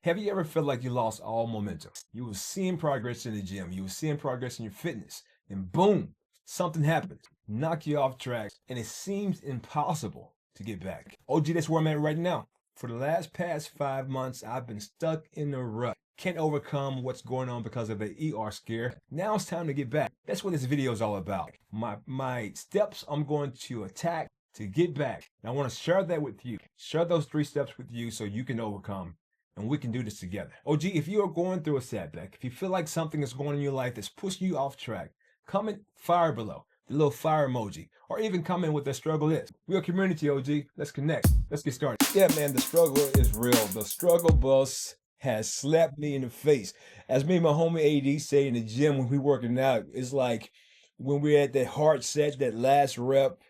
Have you ever felt like you lost all momentum? You were seeing progress in the gym, you were seeing progress in your fitness, and boom, something happened, knock you off track, and it seems impossible to get back. OG, that's where I'm at right now. For the past 5 months, I've been stuck in a rut. Can't overcome what's going on because of the ER scare. Now it's time to get back. That's what this video is all about. My steps I'm going to attack to get back. And I want to share that with you. Share those 3 steps with you so you can overcome and we can do this together. OG, if you are going through a setback, if you feel like something is going on in your life that's pushing you off track, comment fire below, the little fire emoji, or even comment what the struggle is. We're a community, OG. Let's connect. Let's get started. Yeah, man, the struggle is real. The struggle bus has slapped me in the face. As me and my homie AD say in the gym when we working out, it's like when we're at that hard set, that last rep,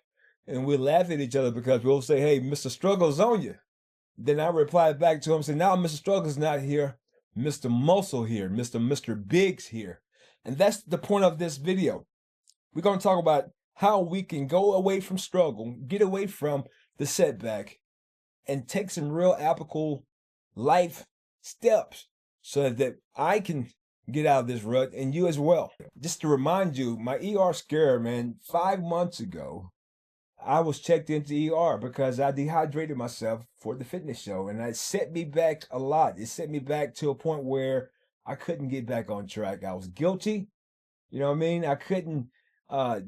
and we laugh at each other because we'll say, hey, Mr. Struggle's on you. Then I replied back to him, saying, now Mr. Struggle's not here. Mr. Muscle here, Mr. Biggs here. And that's the point of this video. We're going to talk about how we can go away from struggle, get away from the setback, and take some real applicable life steps so that I can get out of this rut and you as well. Just to remind you, my ER scare, man, 5 months ago, I was checked into ER because I dehydrated myself for the fitness show, and it set me back a lot. It set me back to a point where I couldn't get back on track. I was guilty. You know what I mean? I couldn't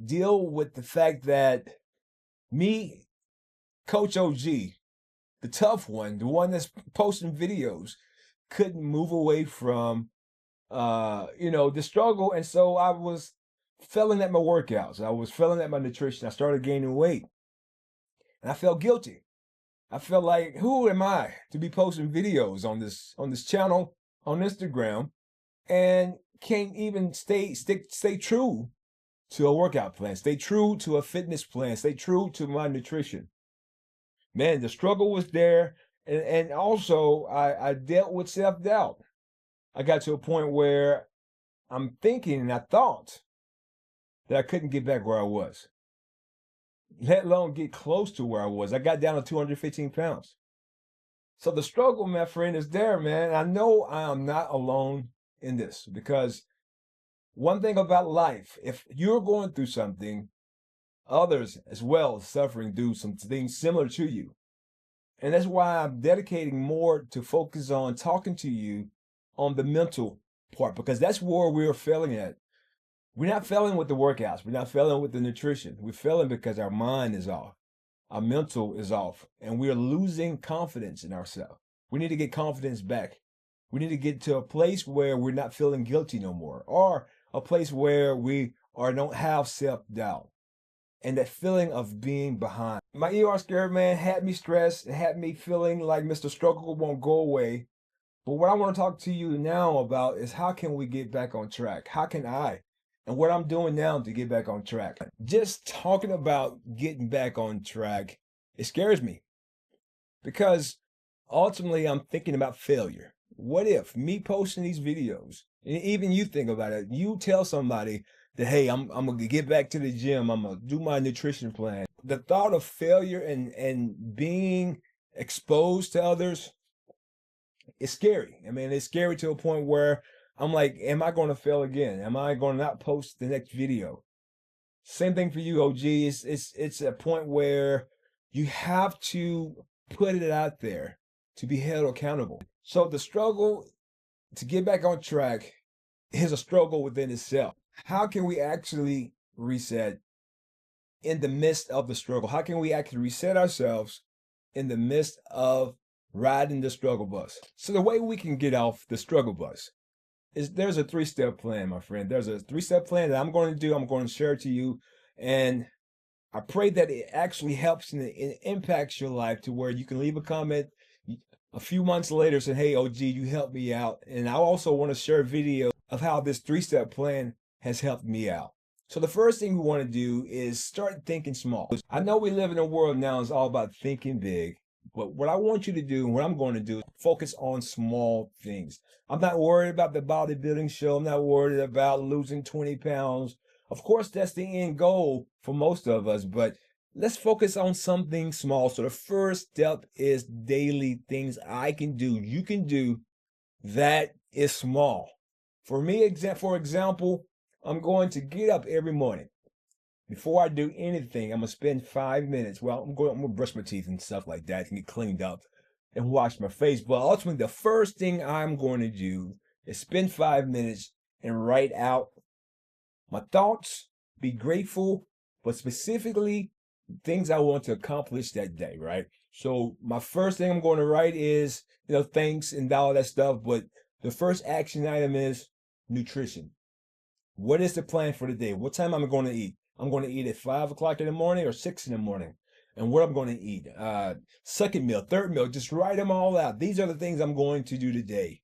deal with the fact that me, Coach OG, the tough one, the one that's posting videos, couldn't move away from, the struggle. And so I was failing at my workouts. I was failing at my nutrition. I started gaining weight. And I felt guilty. I felt like, who am I to be posting videos on this channel, on Instagram, and can't even stay true to a workout plan, stay true to a fitness plan, stay true to my nutrition. Man, the struggle was there. And also I dealt with self-doubt. I got to a point where I'm thinking and I thought that I couldn't get back where I was, let alone get close to where I was. I got down to 215 pounds. So the struggle, my friend, is there, man. I know I am not alone in this, because one thing about life, if you're going through something, others as well suffering through some things similar to you. And that's why I'm dedicating more to focus on talking to you on the mental part, because that's where we're failing at. We're not failing with the workouts. We're not failing with the nutrition. We're failing because our mind is off. Our mental is off. And we're losing confidence in ourselves. We need to get confidence back. We need to get to a place where we're not feeling guilty no more, or a place where we don't have self-doubt and that feeling of being behind. My ER scare, man, had me stressed. It had me feeling like Mr. Struggle won't go away. But what I want to talk to you now about is how can we get back on track? How can I? And what I'm doing now to get back on track. Just talking about getting back on track, it scares me, because ultimately I'm thinking about failure. What if me posting these videos, and even you think about it, you tell somebody that, hey, I'm going to get back to the gym, I'm going to do my nutrition plan. The thought of failure and being exposed to others, it's scary. I mean, it's scary to a point where I'm like, am I going to fail again? Am I going to not post the next video? Same thing for you, OG. It's a point where you have to put it out there to be held accountable. So the struggle to get back on track is a struggle within itself. How can we actually reset in the midst of the struggle? How can we actually reset ourselves in the midst of riding the struggle bus? So the way we can get off the struggle bus is there's a 3-step plan, my friend. There's a 3-step plan that I'm going to do. I'm going to share it to you. And I pray that it actually helps and it impacts your life to where you can leave a comment a few months later saying, hey, OG, you helped me out. And I also want to share a video of how this 3-step plan has helped me out. So the first thing we want to do is start thinking small. I know we live in a world now that's all about thinking big. But what I want you to do, and what I'm going to do, is focus on small things. I'm not worried about the bodybuilding show. I'm not worried about losing 20 pounds. Of course, that's the end goal for most of us, but let's focus on something small. So the first step is daily things I can do, you can do That is small. For me, for example, I'm going to get up every morning. Before I do anything, I'm gonna spend 5 minutes. Well, I'm gonna brush my teeth and stuff like that and get cleaned up and wash my face. But ultimately, the first thing I'm going to do is spend 5 minutes and write out my thoughts, be grateful, but specifically things I want to accomplish that day, right? So my first thing I'm going to write is, thanks and all that stuff. But the first action item is nutrition. What is the plan for the day? What time am I going to eat? I'm going to eat at 5 o'clock in the morning or 6 in the morning. And what I'm going to eat. Second meal, third meal, just write them all out. These are the things I'm going to do today.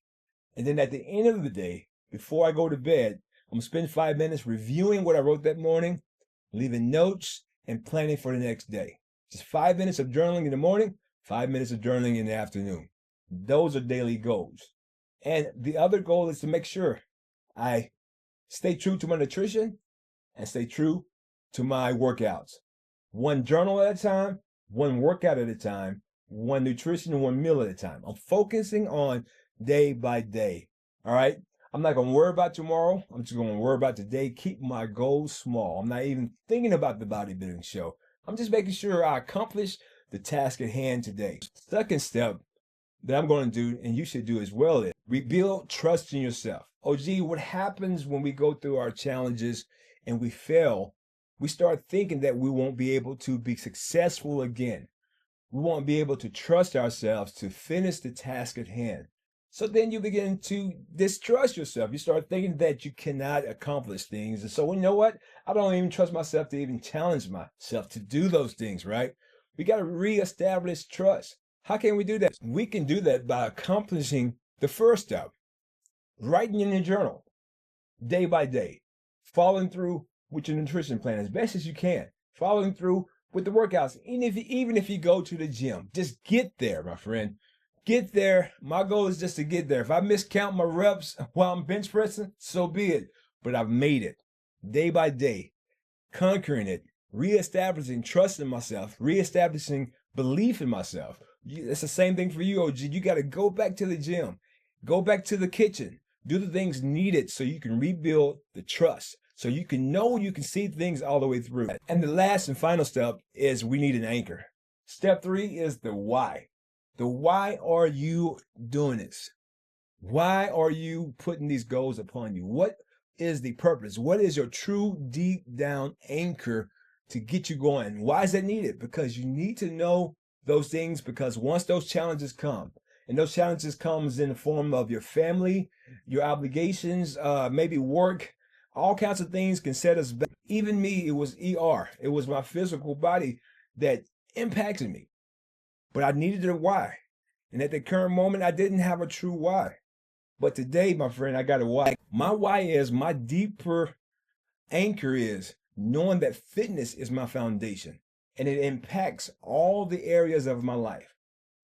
And then at the end of the day, before I go to bed, I'm going to spend 5 minutes reviewing what I wrote that morning, leaving notes, and planning for the next day. Just 5 minutes of journaling in the morning, 5 minutes of journaling in the afternoon. Those are daily goals. And the other goal is to make sure I stay true to my nutrition and stay true to my workouts. One journal at a time, one workout at a time, one nutrition and one meal at a time. I'm focusing on day by day. All right. I'm not going to worry about tomorrow. I'm just going to worry about today. Keep my goals small. I'm not even thinking about the bodybuilding show. I'm just making sure I accomplish the task at hand today. Second step that I'm going to do, and you should do as well, is rebuild trust in yourself. Oh, gee, what happens when we go through our challenges and we fail? We start thinking that we won't be able to be successful again. We won't be able to trust ourselves to finish the task at hand. So then you begin to distrust yourself. You start thinking that you cannot accomplish things. And so, you know what? I don't even trust myself to even challenge myself to do those things, right? We got to reestablish trust. How can we do that? We can do that by accomplishing the first step, writing in your journal day by day, following through with your nutrition plan as best as you can, following through with the workouts. Even if you go to the gym, just get there, my friend. Get there. My goal is just to get there. If I miscount my reps while I'm bench pressing, so be it. But I've made it day by day, conquering it, reestablishing trust in myself, reestablishing belief in myself. It's the same thing for you, OG. You got to go back to the gym, go back to the kitchen, do the things needed so you can rebuild the trust, so you can know you can see things all the way through. And the last and final step is we need an anchor. Step 3 is the why. The why are you doing this? Why are you putting these goals upon you? What is the purpose? What is your true deep down anchor to get you going? Why is that needed? Because you need to know those things, because once those challenges come, and those challenges comes in the form of your family, your obligations, maybe work, all kinds of things can set us back. Even me, it was ER. It was my physical body that impacted me. But I needed a why. And at the current moment, I didn't have a true why. But today, my friend, I got a why. My why is, my deeper anchor is knowing that fitness is my foundation and it impacts all the areas of my life.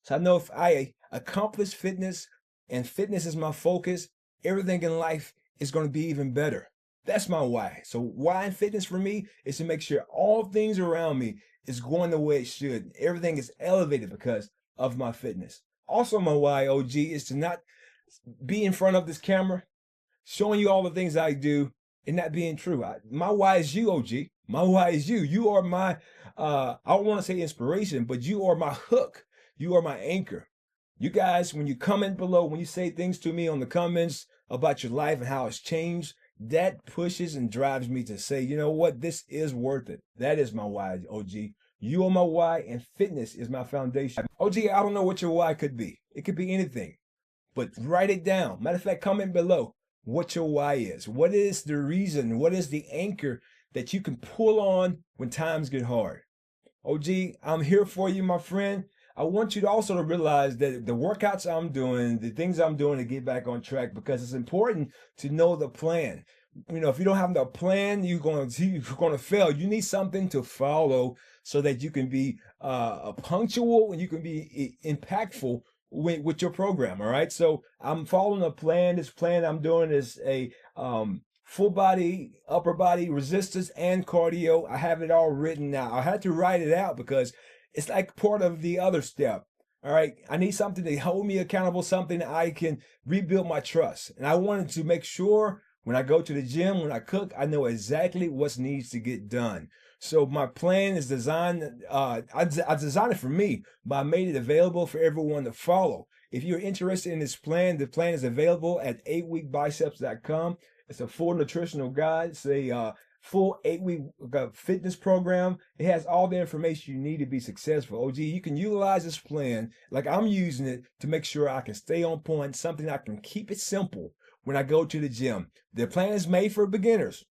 So I know if I accomplish fitness and fitness is my focus, everything in life is going to be even better. That's my why. So why in fitness for me is to make sure all things around me is going the way it should. Everything is elevated because of my fitness. Also, my why, OG, is to not be in front of this camera, showing you all the things I do and not being true. My why is you, OG. My why is you. You are my, I don't want to say inspiration, but you are my hook. You are my anchor. You guys, when you comment below, when you say things to me on the comments about your life and how it's changed, that pushes and drives me to say, you know what, this is worth it. That is my why, OG. You are my why, and fitness is my foundation. OG, I don't know what your why could be. It could be anything, but write it down. Matter of fact, comment below what your why is. What is the reason? What is the anchor that you can pull on when times get hard? OG, I'm here for you, my friend. I want you to also realize that the workouts I'm doing, the things I'm doing to get back on track, because it's important to know the plan. You know, if you don't have the plan, you're going to fail. You need something to follow so that you can be punctual and you can be impactful with your program. All right. So I'm following a plan. This plan I'm doing is a full body, upper body resistance and cardio. I have it all written now. I had to write it out because it's like part of the other step. All right. I need something to hold me accountable, something I can rebuild my trust. And I wanted to make sure when I go to the gym, when I cook, I know exactly what needs to get done. So my plan is designed, I designed it for me, but I made it available for everyone to follow. If you're interested in this plan, the plan is available at 8weekbiceps.com. It's a full nutritional guide. It's a full 8-week fitness program. It has all the information you need to be successful. OG, you can utilize this plan like I'm using it to make sure I can stay on point, something I can keep it simple when I go to the gym. The plan is made for beginners,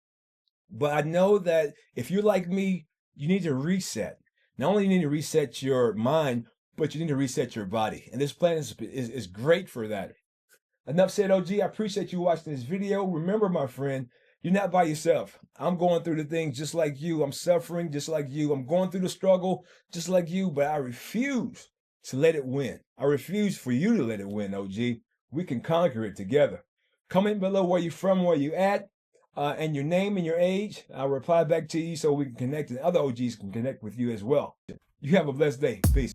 but I know that if you're like me, you need to reset. Not only you need to reset your mind, but you need to reset your body. And this plan is great for that. Enough said, OG. I appreciate you watching this video. Remember, my friend, you're not by yourself. I'm going through the things just like you. I'm suffering just like you. I'm going through the struggle just like you, but I refuse to let it win. I refuse for you to let it win, OG. We can conquer it together. Comment below where you're from, where you at, and your name and your age. I'll reply back to you so we can connect and other OGs can connect with you as well. You have a blessed day. Peace.